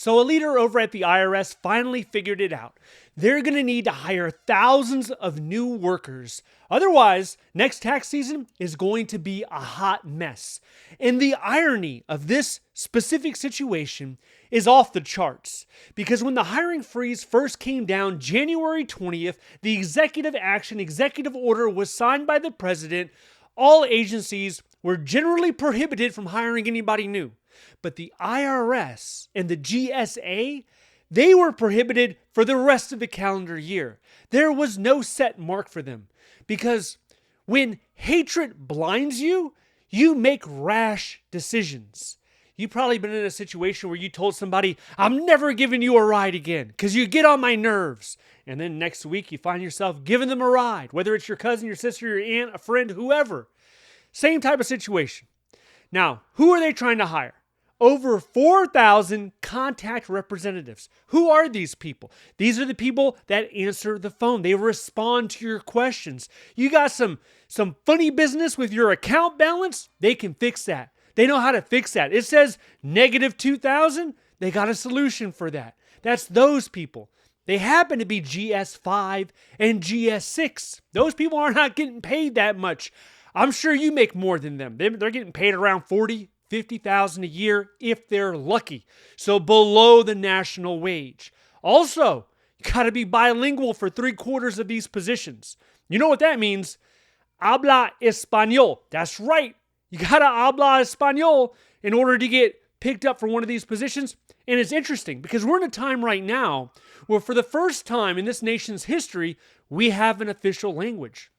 So a leader over at the IRS finally figured it out. They're going to need to hire thousands of new workers. Otherwise, next tax season is going to be a hot mess. And the irony of this specific situation is off the charts. Because when the hiring freeze first came down January 20th, the executive order was signed by the president. All agencies were generally prohibited from hiring anybody new. But the IRS and the GSA, they were prohibited for the rest of the calendar year. There was no set mark for them. Because when hatred blinds you, you make rash decisions. You've probably been in a situation where you told somebody, I'm never giving you a ride again because you get on my nerves. And then next week you find yourself giving them a ride, whether it's your cousin, your sister, your aunt, a friend, whoever. Same type of situation. Now, who are they trying to hire? Over 4,000 contact representatives. Who are these people? These are the people that answer the phone. They respond to your questions. You got some funny business with your account balance? They can fix that. They know how to fix that. It says negative 2,000. They got a solution for that. That's those people. They happen to be GS5 and GS6. Those people are not getting paid that much. I'm sure you make more than them. They're getting paid around 40, 50,000 a year if they're lucky. So below the national wage. Also, you got to be bilingual for 3/4 of these positions. You know what that means? Habla español. That's right. You got to habla español in order to get picked up for one of these positions. And it's interesting because we're in a time right now where for the first time in this nation's history, we have an official language.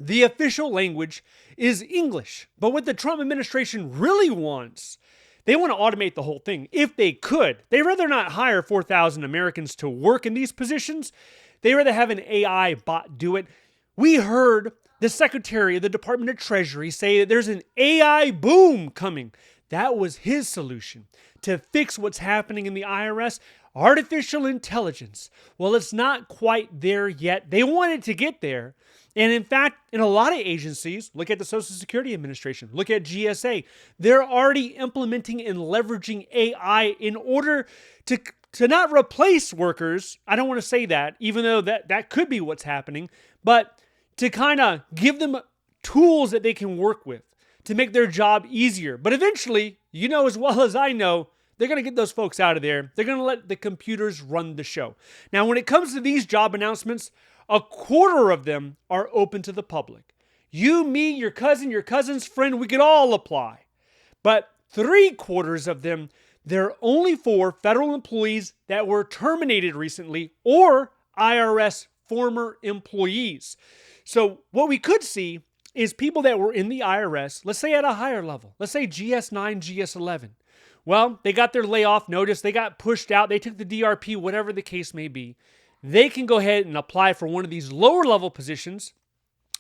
The official language is English. But what the Trump administration really wants, they want to automate the whole thing. If they could, they'd rather not hire 4,000 Americans to work in these positions. They'd rather have an AI bot do it. We heard the Secretary of the Department of Treasury say that there's an AI boom coming. That was his solution to fix what's happening in the IRS. Artificial intelligence. Well, it's not quite there yet. They wanted to get there. And in fact, in a lot of agencies, look at the Social Security Administration, look at GSA, they're already implementing and leveraging AI in order to not replace workers. I don't want to say that, even though that could be what's happening, but to kind of give them tools that they can work with to make their job easier. But eventually, you know as well as I know, they're going to get those folks out of there. They're going to let the computers run the show. Now, when it comes to these job announcements, 1/4 of them are open to the public. You, me, your cousin, your cousin's friend, we could all apply. But 3/4 of them, they're only for federal employees that were terminated recently or IRS former employees. So what we could see is people that were in the IRS, let's say at a higher level, let's say GS9, GS11. Well, they got their layoff notice, they got pushed out, they took the DRP, whatever the case may be. They can go ahead and apply for one of these lower level positions.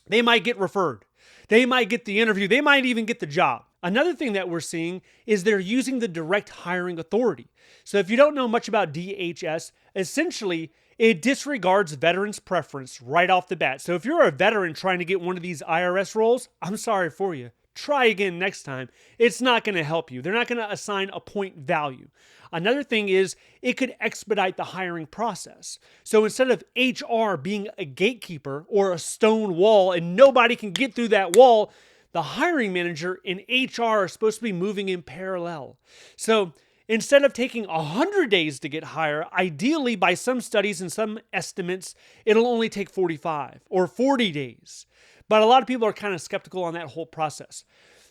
They might get referred. They might get the interview. They might even get the job. Another thing that we're seeing is they're using the direct hiring authority. So if you don't know much about DHS, essentially it disregards veterans' preference right off the bat. So if you're a veteran trying to get one of these IRS roles, I'm sorry for you. Try again next time. It's not going to help you. They're not going to assign a point value. Another thing is it could expedite the hiring process. So instead of HR being a gatekeeper or a stone wall and nobody can get through that wall, the hiring manager and HR are supposed to be moving in parallel. So instead of taking 100 days to get hired, ideally by some studies and some estimates, it'll only take 45 or 40 days. But a lot of people are kind of skeptical on that whole process.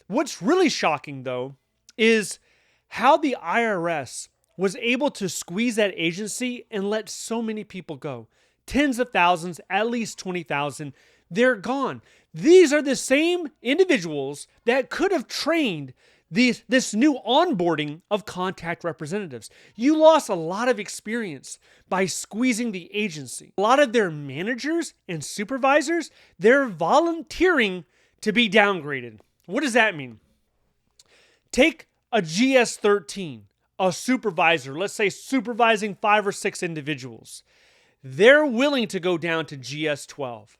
What's really shocking, though, is how the IRS was able to squeeze that agency and let so many people go. Tens of thousands, at least 20,000, they're gone. These are the same individuals that could have trained this new onboarding of contact representatives. You lost a lot of experience by squeezing the agency. A lot of their managers and supervisors, they're volunteering to be downgraded. What does that mean? Take a GS13, a supervisor, let's say supervising 5 or 6 individuals. They're willing to go down to GS12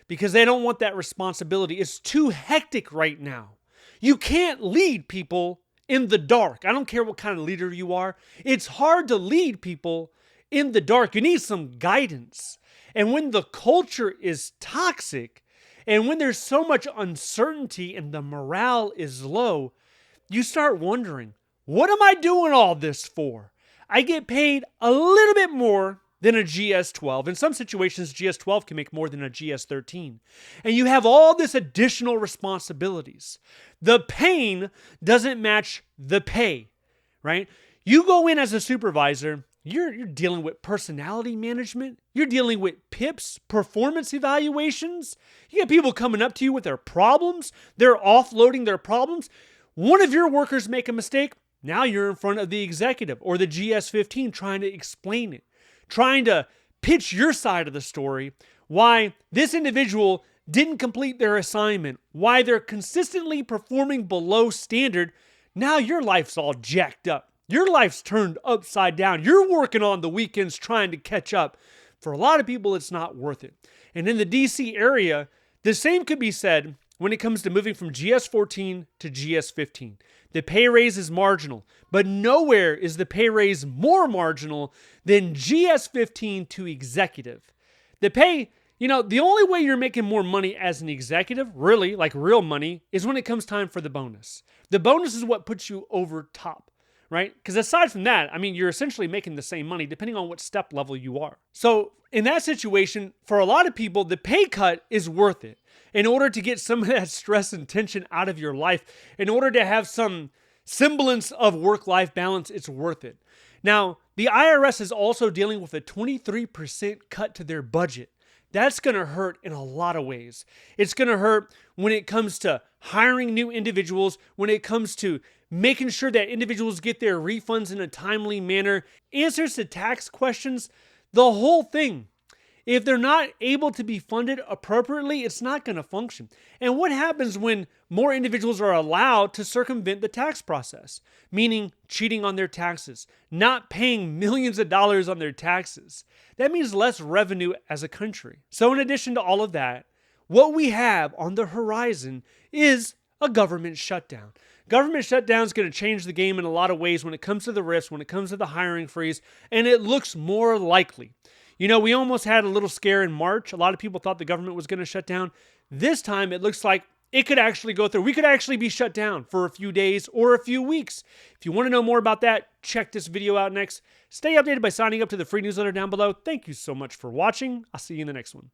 because they don't want that responsibility. It's too hectic right now. You can't lead people in the dark. I don't care what kind of leader you are. It's hard to lead people in the dark. You need some guidance. And when the culture is toxic, and when there's so much uncertainty and the morale is low, you start wondering, what am I doing all this for? I get paid a little bit more than a GS12. In some situations, GS12 can make more than a GS13. And you have all this additional responsibilities. The pain doesn't match the pay, right? You go in as a supervisor, you're dealing with personality management. You're dealing with PIPs, performance evaluations. You get people coming up to you with their problems. They're offloading their problems. One of your workers make a mistake. Now you're in front of the executive or the GS15 trying to explain it, trying to pitch your side of the story, why this individual didn't complete their assignment, why they're consistently performing below standard. Now your life's all jacked up. Your life's turned upside down. You're working on the weekends trying to catch up. For a lot of people, it's not worth it. And in the DC area, the same could be said when it comes to moving from GS14 to GS15. The pay raise is marginal, but nowhere is the pay raise more marginal than GS15 to executive. The pay, the only way you're making more money as an executive, really, like real money, is when it comes time for the bonus. The bonus is what puts you over top. Right? Because aside from that, you're essentially making the same money depending on what step level you are. So in that situation, for a lot of people, the pay cut is worth it. In order to get some of that stress and tension out of your life, in order to have some semblance of work-life balance, it's worth it. Now, the IRS is also dealing with a 23% cut to their budget. That's going to hurt in a lot of ways. It's going to hurt when it comes to hiring new individuals, when it comes to making sure that individuals get their refunds in a timely manner, answers to tax questions, the whole thing. If they're not able to be funded appropriately, it's not going to function. And what happens when more individuals are allowed to circumvent the tax process? Meaning cheating on their taxes, not paying millions of dollars on their taxes. That means less revenue as a country. So in addition to all of that, what we have on the horizon is a government shutdown. Government shutdown is going to change the game in a lot of ways when it comes to the risks, when it comes to the hiring freeze, and it looks more likely. We almost had a little scare in March. A lot of people thought the government was going to shut down. This time, it looks like it could actually go through. We could actually be shut down for a few days or a few weeks. If you want to know more about that, check this video out next. Stay updated by signing up to the free newsletter down below. Thank you so much for watching. I'll see you in the next one.